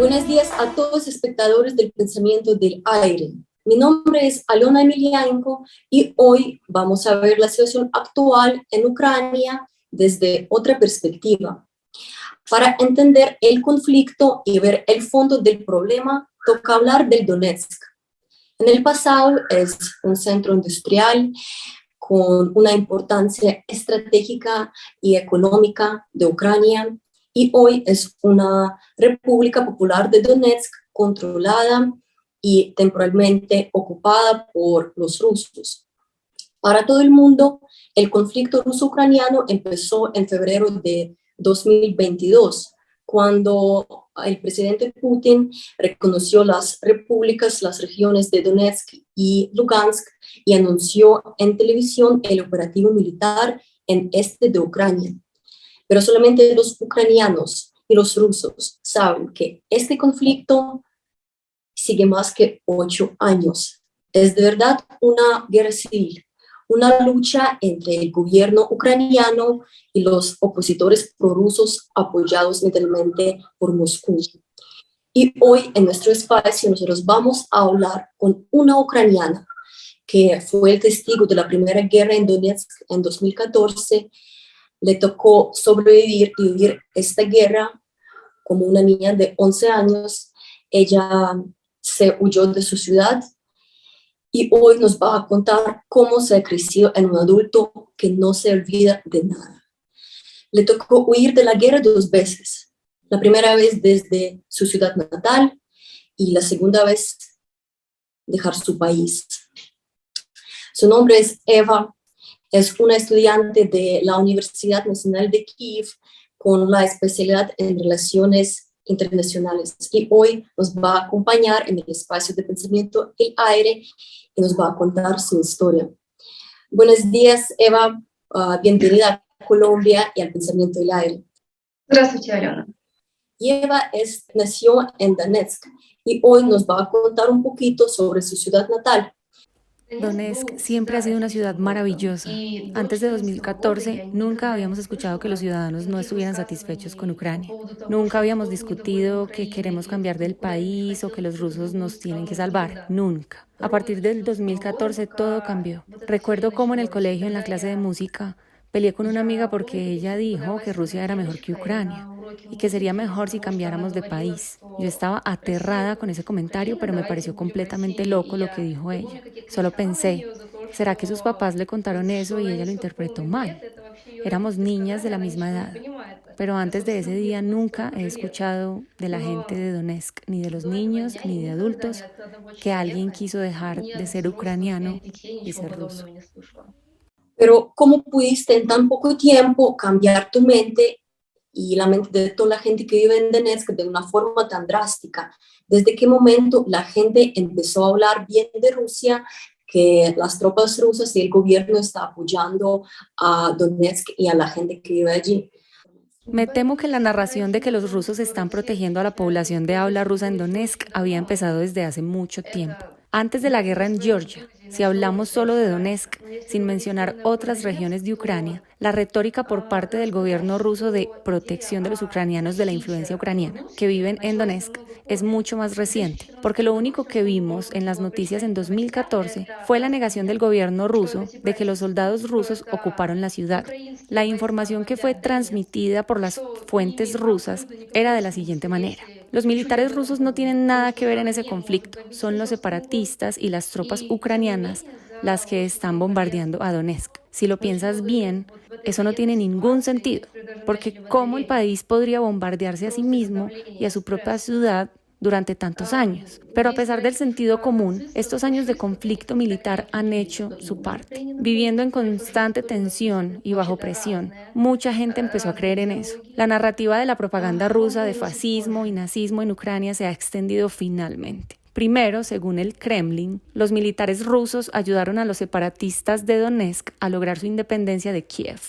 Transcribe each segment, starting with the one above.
Buenos días a todos los espectadores del Pensamiento del Aire. Mi nombre es Alona Emelianenko y hoy vamos a ver la situación actual en Ucrania desde otra perspectiva. Para entender el conflicto y ver el fondo del problema, toca hablar del Donetsk. En el pasado es un centro industrial con una importancia estratégica y económica de Ucrania, y hoy es una República Popular de Donetsk controlada y temporalmente ocupada por los rusos. Para todo el mundo, el conflicto ruso-ucraniano empezó en febrero de 2022, cuando el presidente Putin reconoció las repúblicas, las regiones de Donetsk y Lugansk y anunció en televisión el operativo militar en este de Ucrania. Pero solamente los ucranianos y los rusos saben que este conflicto sigue más que 8 años. Es de verdad una guerra civil, una lucha entre el gobierno ucraniano y los opositores prorrusos apoyados militarmente por Moscú. Y hoy en nuestro espacio nosotros vamos a hablar con una ucraniana que fue el testigo de la primera guerra en Donetsk en 2014. Le tocó sobrevivir y vivir esta guerra como una niña de 11 años. Ella se huyó de su ciudad y hoy nos va a contar cómo se ha crecido en un adulto que no se olvida de nada. Le tocó huir de la guerra 2 veces. La primera vez desde su ciudad natal y la segunda vez dejar su país. Su nombre es Eva. Es una estudiante de la Universidad Nacional de Kiev con la especialidad en relaciones internacionales. Y hoy nos va a acompañar en el espacio de Pensamiento El Aire y nos va a contar su historia. Buenos días, Eva. Bienvenida a Colombia y al Pensamiento del Aire. Здравствуйте, Алена. Eva nació en Donetsk y hoy nos va a contar un poquito sobre su ciudad natal. Donetsk siempre ha sido una ciudad maravillosa. Antes de 2014, nunca habíamos escuchado que los ciudadanos no estuvieran satisfechos con Ucrania. Nunca habíamos discutido que queremos cambiar del país o que los rusos nos tienen que salvar. Nunca. A partir del 2014 todo cambió. Recuerdo cómo en el colegio, en la clase de música, peleé con una amiga porque ella dijo que Rusia era mejor que Ucrania y que sería mejor si cambiáramos de país. Yo estaba aterrada con ese comentario, pero me pareció completamente loco lo que dijo ella. Solo pensé, ¿será que sus papás le contaron eso y ella lo interpretó mal? Éramos niñas de la misma edad, pero antes de ese día nunca he escuchado de la gente de Donetsk, ni de los niños, ni de adultos, que alguien quiso dejar de ser ucraniano y ser ruso. Pero ¿cómo pudiste en tan poco tiempo cambiar tu mente y la mente de toda la gente que vive en Donetsk de una forma tan drástica? ¿Desde qué momento la gente empezó a hablar bien de Rusia, que las tropas rusas y el gobierno está apoyando a Donetsk y a la gente que vive allí? Me temo que la narración de que los rusos están protegiendo a la población de habla rusa en Donetsk había empezado desde hace mucho tiempo. Antes de la guerra en Georgia, si hablamos solo de Donetsk, sin mencionar otras regiones de Ucrania, la retórica por parte del gobierno ruso de protección de los ucranianos de la influencia ucraniana que viven en Donetsk es mucho más reciente, porque lo único que vimos en las noticias en 2014 fue la negación del gobierno ruso de que los soldados rusos ocuparon la ciudad. La información que fue transmitida por las fuentes rusas era de la siguiente manera. Los militares rusos no tienen nada que ver en ese conflicto, son los separatistas y las tropas ucranianas las que están bombardeando a Donetsk. Si lo piensas bien, eso no tiene ningún sentido, porque ¿cómo el país podría bombardearse a sí mismo y a su propia ciudad durante tantos años? Pero a pesar del sentido común, estos años de conflicto militar han hecho su parte. Viviendo en constante tensión y bajo presión, mucha gente empezó a creer en eso. La narrativa de la propaganda rusa de fascismo y nazismo en Ucrania se ha extendido finalmente. Primero, según el Kremlin, los militares rusos ayudaron a los separatistas de Donetsk a lograr su independencia de Kiev.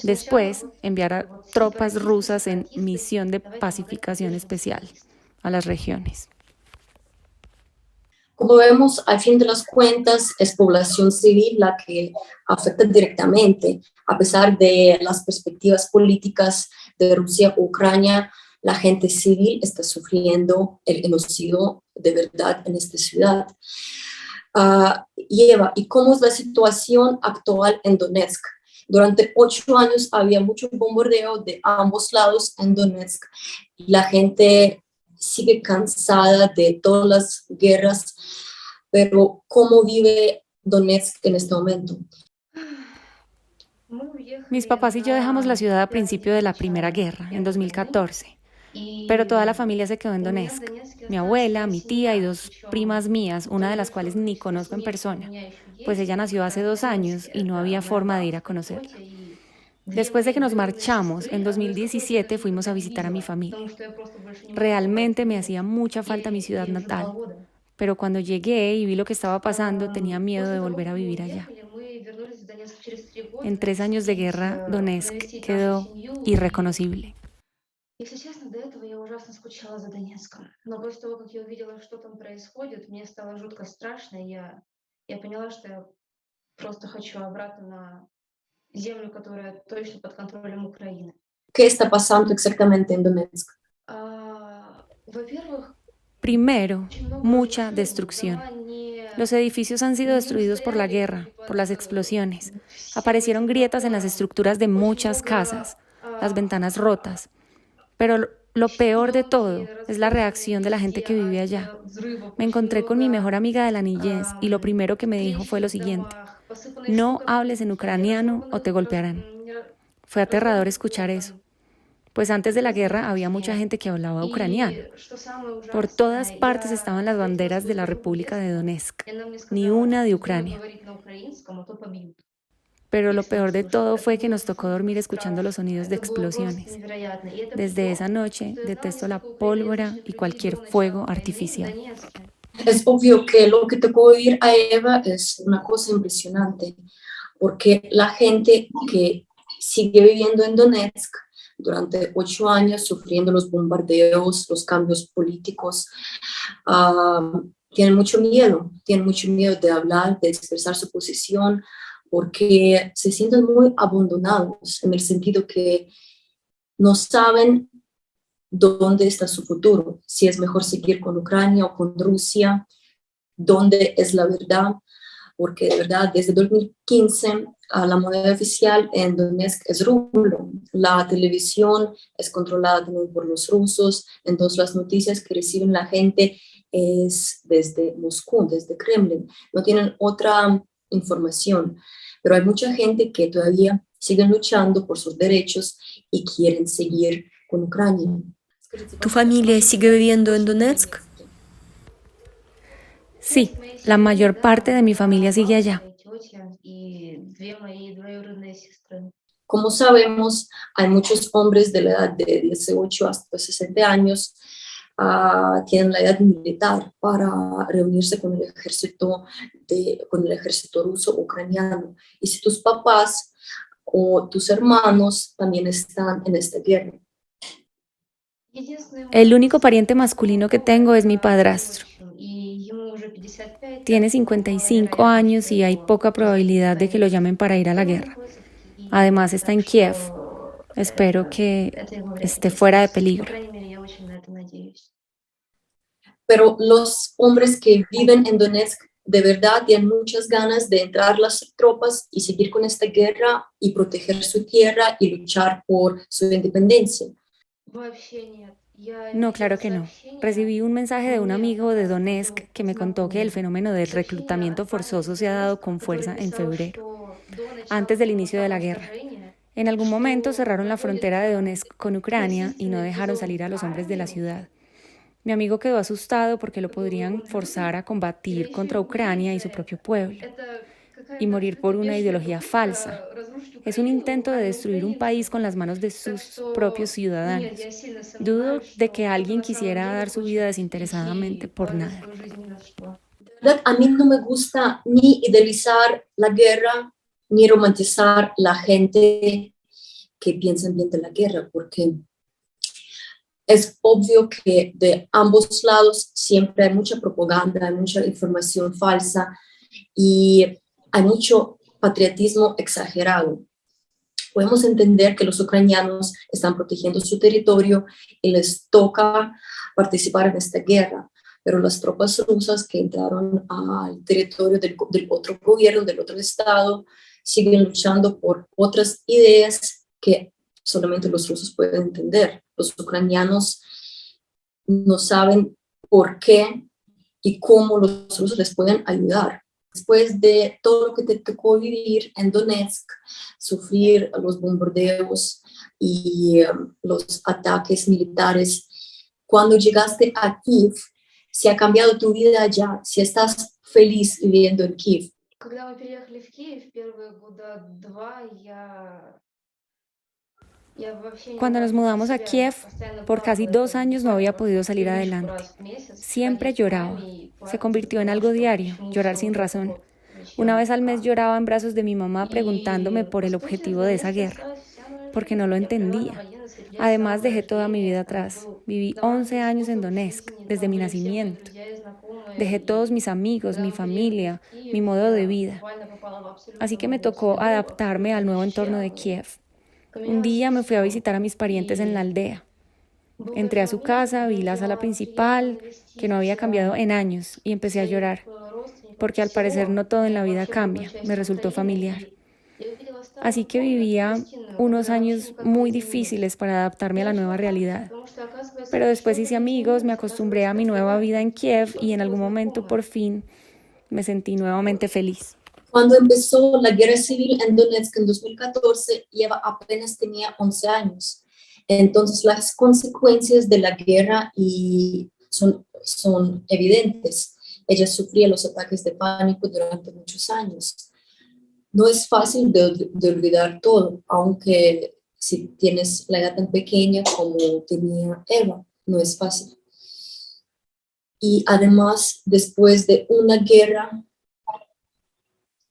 Después, enviar a tropas rusas en misión de pacificación especial a las regiones. Como vemos, al fin de las cuentas, es población civil la que afecta directamente, a pesar de las perspectivas políticas de Rusia o Ucrania. La gente civil está sufriendo el genocidio de verdad en esta ciudad. ¿Y cómo es la situación actual en Donetsk? Durante 8 años había mucho bombardeo de ambos lados en Donetsk. La gente sigue cansada de todas las guerras, pero ¿cómo vive Donetsk en este momento? Mis papás y yo dejamos la ciudad a principio de la Primera Guerra, en 2014, pero toda la familia se quedó en Donetsk. Mi abuela, mi tía y 2 primas mías, una de las cuales ni conozco en persona, pues ella nació hace 2 años y no había forma de ir a conocerla. Después de que nos marchamos, en 2017 fuimos a visitar a mi familia. Realmente me hacía mucha falta mi ciudad natal, pero cuando llegué y vi lo que estaba pasando, tenía miedo de volver a vivir allá. En 3 años de guerra, Donetsk quedó irreconocible. Если честно, до этого я ужасно скучала за Донецком. Но после того, как я увидела, что там происходит, мне стало жутко страшно. Я поняла, что я просто хочу обратно на землю, которая точно под контролем Украины. ¿Qué está pasando exactamente en Donetsk? Во-первых, Primero, очень много mucha разрушений. destrucción. Дома не Los edificios han sido destruidos por la guerra, por las explosiones. Aparecieron grietas en las estructuras de muchas casas, las ventanas rotas. Pero lo peor de todo es la reacción de la gente que vive allá. Me encontré con mi mejor amiga de la niñez y lo primero que me dijo fue lo siguiente: no hables en ucraniano o te golpearán. Fue aterrador escuchar eso, pues antes de la guerra había mucha gente que hablaba ucraniano. Por todas partes estaban las banderas de la República de Donetsk, ni una de Ucrania. Pero lo peor de todo fue que nos tocó dormir escuchando los sonidos de explosiones. Desde esa noche detesto la pólvora y cualquier fuego artificial. Es obvio que lo que tocó oír a Eva es una cosa impresionante, porque la gente que sigue viviendo en Donetsk durante 8 años, sufriendo los bombardeos, los cambios políticos, tienen mucho miedo de hablar, de expresar su posición, porque se sienten muy abandonados en el sentido que no saben dónde está su futuro, si es mejor seguir con Ucrania o con Rusia, dónde es la verdad, porque de verdad desde 2015 la moneda oficial en Donetsk es rublo, la televisión es controlada también por los rusos, entonces las noticias que reciben la gente es desde Moscú, desde Kremlin, no tienen otra información, pero hay mucha gente que todavía sigue luchando por sus derechos y quieren seguir con Ucrania. ¿Tu familia sigue viviendo en Donetsk? Sí, la mayor parte de mi familia sigue allá. Como sabemos, hay muchos hombres de la edad de 18 hasta 60 años tienen la edad militar para reunirse con el ejército ruso ucraniano. Y si tus papás o tus hermanos también están en esta guerra. El único pariente masculino que tengo es mi padrastro. Tiene 55 años y hay poca probabilidad de que lo llamen para ir a la guerra. Además está en Kiev. Espero que esté fuera de peligro. Pero los hombres que viven en Donetsk de verdad tienen muchas ganas de entrar las tropas y seguir con esta guerra y proteger su tierra y luchar por su independencia. No, claro que no. Recibí un mensaje de un amigo de Donetsk que me contó que el fenómeno del reclutamiento forzoso se ha dado con fuerza en febrero, antes del inicio de la guerra. En algún momento cerraron la frontera de Donetsk con Ucrania y no dejaron salir a los hombres de la ciudad. Mi amigo quedó asustado porque lo podrían forzar a combatir contra Ucrania y su propio pueblo, y morir por una ideología falsa. Es un intento de destruir un país con las manos de sus propios ciudadanos. Dudo de que alguien quisiera dar su vida desinteresadamente por nada. A mí no me gusta ni idealizar la guerra, ni romantizar la gente que piensa bien de la guerra, porque es obvio que de ambos lados siempre hay mucha propaganda, hay mucha información falsa y hay mucho patriotismo exagerado. Podemos entender que los ucranianos están protegiendo su territorio y les toca participar en esta guerra, pero las tropas rusas que entraron al territorio del otro gobierno, del otro estado, siguen luchando por otras ideas que solamente los rusos pueden entender. Los ucranianos no saben por qué y cómo los rusos les pueden ayudar. Después de todo lo que te tocó vivir en Donetsk, sufrir los bombardeos y los ataques militares, cuando llegaste a Kiev, ¿se ha cambiado tu vida allá? ¿Si estás feliz viviendo en Kiev? Когда мы переехали в Киев, первые года два я вообще не Cuando могла nos прийти в mudamos a себя. Kiev, Постоянно por casi плакала, 2 años no había буквально podido salir привычку adelante. раз в месяц Siempre ходить к lloraba. маме и Se плакать convirtió из-за en того, algo что diario, почему llorar всё sin вот это razón. вот Una зачем, vez al mes как. lloraba en brazos de mi mamá preguntándome И por по el сути в objetivo de esa Донецке guerra, осталась вся моя porque жизнь. no lo Я провела на entendía. военной службе с Además, самого dejé toda mi vida рождения. Там atrás. был Viví домашний 11 años en способ Donetsk, жизни, desde там mi были все мои nacimiento. друзья и знакомые. Dejé todos mis amigos, Когда mi мы переехали familia, в Киев, mi modo de я vida. буквально попала в абсолютно Así que me новую tocó среду, adaptarme al абсолютно nuevo ни с entorno чем, de и Kiev. Un поменялось día me fui a все. visitar a mis parientes en la И aldea. был Entré a такой su момент, casa, когда vi la sala я приехала principal, que no había навестить cambiado en años, y empecé a своих llorar, родственников в porque al parecer село. no todo en la vida Вообще в другой cambia. Me части resultó Украины. familiar. И я увидела Así старый que дом, эту vivía гостиную, unos которая вообще años никак не muy изменилась. difíciles para adaptarme a Я la начала nueva плакать, realidad. потому что, оказывается, Pero después ничего-то hice не amigos, me изменилось. acostumbré a mi Оказывается, nueva такое vida en Kiev y en чувство algún было momento por знакомое. fin me sentí nuevamente feliz. Cuando empezó la guerra civil en Donetsk en 2014, Eva apenas tenía 11 años. Entonces las consecuencias de la guerra son evidentes. Ella sufría los ataques de pánico durante muchos años. No es fácil de olvidar todo, aunque si tienes la edad tan pequeña como tenía Eva, no es fácil. Y además, después de una guerra,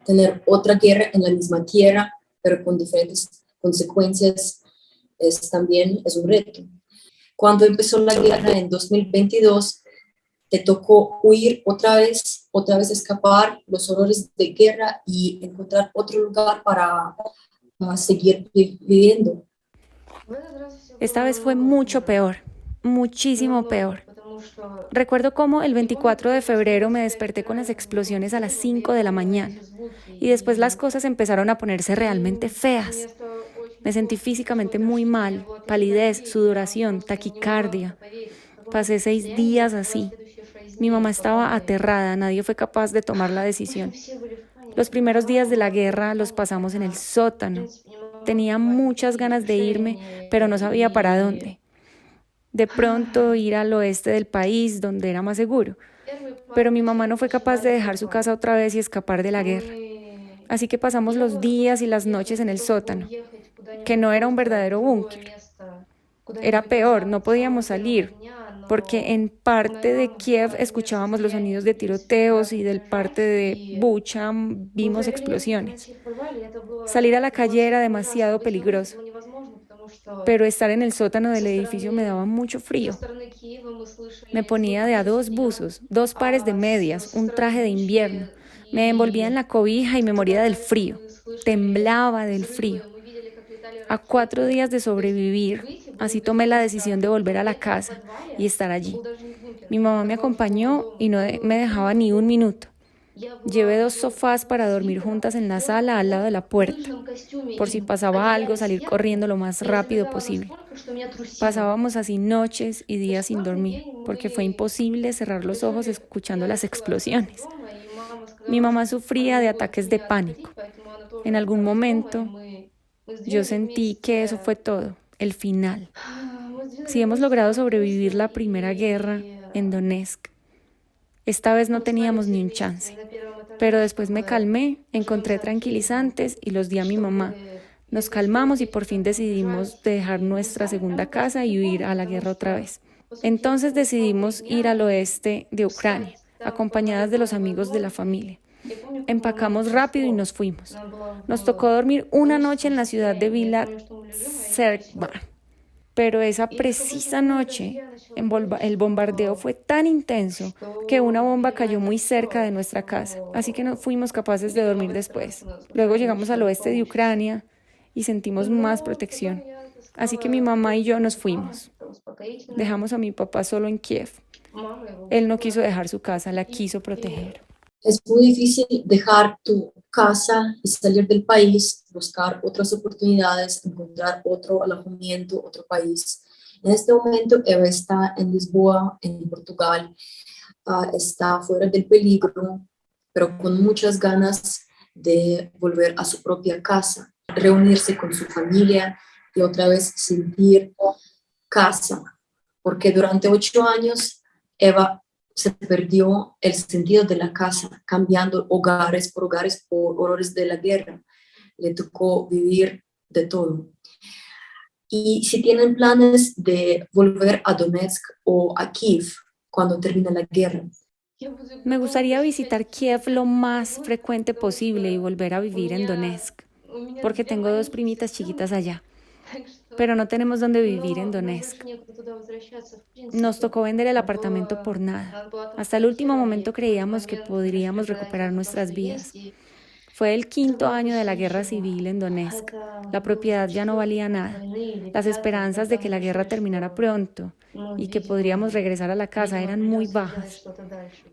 tener otra guerra en la misma tierra, pero con diferentes consecuencias, también es un reto. Cuando empezó la guerra en 2022, te tocó huir otra vez escapar los horrores de guerra y encontrar otro lugar para seguir viviendo. Esta vez fue mucho peor, muchísimo peor. Recuerdo cómo el 24 de febrero me desperté con las explosiones a las 5 de la mañana y después las cosas empezaron a ponerse realmente feas. Me sentí físicamente muy mal, palidez, sudoración, taquicardia. Pasé 6 días así. Mi mamá estaba aterrada, nadie fue capaz de tomar la decisión. Los primeros días de la guerra los pasamos en el sótano. Tenía muchas ganas de irme, pero no sabía para dónde. De pronto ir al oeste del país, donde era más seguro. Pero mi mamá no fue capaz de dejar su casa otra vez y escapar de la guerra. Así que pasamos los días y las noches en el sótano, que no era un verdadero búnker. Era peor, no podíamos salir, porque en parte de Kiev escuchábamos los sonidos de tiroteos y del parte de Bucha vimos explosiones. Salir a la calle era demasiado peligroso, pero estar en el sótano del edificio me daba mucho frío. Me ponía de a 2 buzos, 2 pares de medias, un traje de invierno. Me envolvía en la cobija y me moría del frío. Temblaba del frío. A 4 días de sobrevivir, así tomé la decisión de volver a la casa y estar allí. Mi mamá me acompañó y no me dejaba ni un minuto. Llevé 2 sofás para dormir juntas en la sala al lado de la puerta, por si pasaba algo, salir corriendo lo más rápido posible. Pasábamos así noches y días sin dormir, porque fue imposible cerrar los ojos escuchando las explosiones. Mi mamá sufría de ataques de pánico. En algún momento, yo sentí que eso fue todo, el final. Si hemos logrado sobrevivir la primera guerra en Donetsk, esta vez no teníamos ni un chance. Pero después me calmé, encontré tranquilizantes y los di a mi mamá. Nos calmamos y por fin decidimos dejar nuestra segunda casa y huir a la guerra otra vez. Entonces decidimos ir al oeste de Ucrania, acompañadas de los amigos de la familia. Empacamos rápido y nos fuimos. Nos tocó dormir una noche en la ciudad de Vila Tserkva, pero esa precisa noche el bombardeo fue tan intenso que una bomba cayó muy cerca de nuestra casa, así que no fuimos capaces de dormir después. Luego llegamos al oeste de Ucrania y sentimos más protección. Así que mi mamá y yo nos fuimos. Dejamos a mi papá solo en Kiev. Él no quiso dejar su casa, la quiso proteger. Es muy difícil dejar tu casa y salir del país, buscar otras oportunidades, encontrar otro alojamiento, otro país. En este momento Eva está en Lisboa, en Portugal, está fuera del peligro, pero con muchas ganas de volver a su propia casa, reunirse con su familia y otra vez sentir casa, porque durante 8 años Eva se perdió el sentido de la casa, cambiando hogares por horrores de la guerra. Le tocó vivir de todo. Y si tienen planes de volver a Donetsk o a Kiev cuando termine la guerra. Me gustaría visitar Kiev lo más frecuente posible y volver a vivir en Donetsk, porque tengo 2 primitas chiquitas allá. Pero no tenemos dónde vivir en Donetsk. Nos tocó vender el apartamento por nada. Hasta el último momento creíamos que podríamos recuperar nuestras vidas. Fue el 5.º año de la guerra civil en Donetsk. La propiedad ya no valía nada. Las esperanzas de que la guerra terminara pronto y que podríamos regresar a la casa eran muy bajas.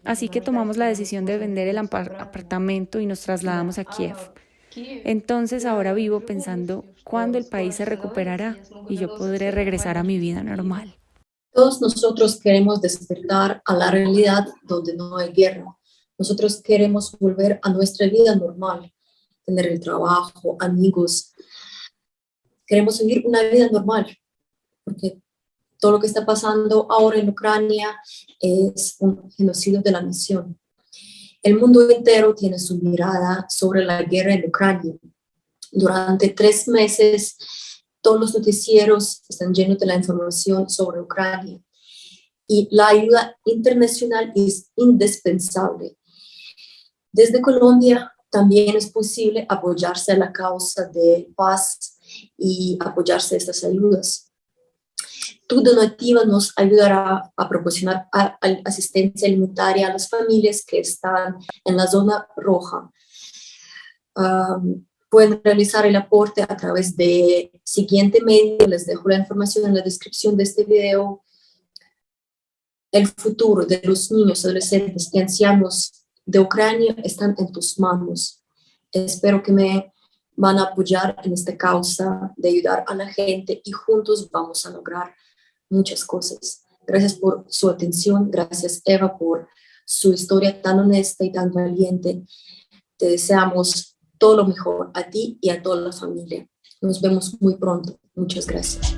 Así que tomamos la decisión de vender el apartamento y nos trasladamos a Kiev. Entonces ahora vivo pensando cuándo el país se recuperará y yo podré regresar a mi vida normal. Todos nosotros queremos despertar a la realidad donde no hay guerra. Nosotros queremos volver a nuestra vida normal, tener el trabajo, amigos. Queremos vivir una vida normal, porque todo lo que está pasando ahora en Ucrania es un genocidio de la nación. El mundo entero tiene su mirada sobre la guerra en Ucrania. Durante 3 meses, todos los noticieros están llenos de la información sobre Ucrania. Y la ayuda internacional es indispensable. Desde Colombia también es posible apoyarse a la causa de paz y apoyarse a estas ayudas. Tu donativa nos ayudará a proporcionar asistencia alimentaria a las familias que están en la zona roja. Pueden realizar el aporte a través de siguiente medio. Les dejo la información en la descripción de este video. El futuro de los niños, adolescentes y ancianos de Ucrania están en tus manos. Espero que me van a apoyar en esta causa de ayudar a la gente y juntos vamos a lograr muchas cosas. Gracias por su atención. Gracias, Eva, por su historia tan honesta y tan valiente. Te deseamos todo lo mejor a ti y a toda la familia. Nos vemos muy pronto. Muchas gracias.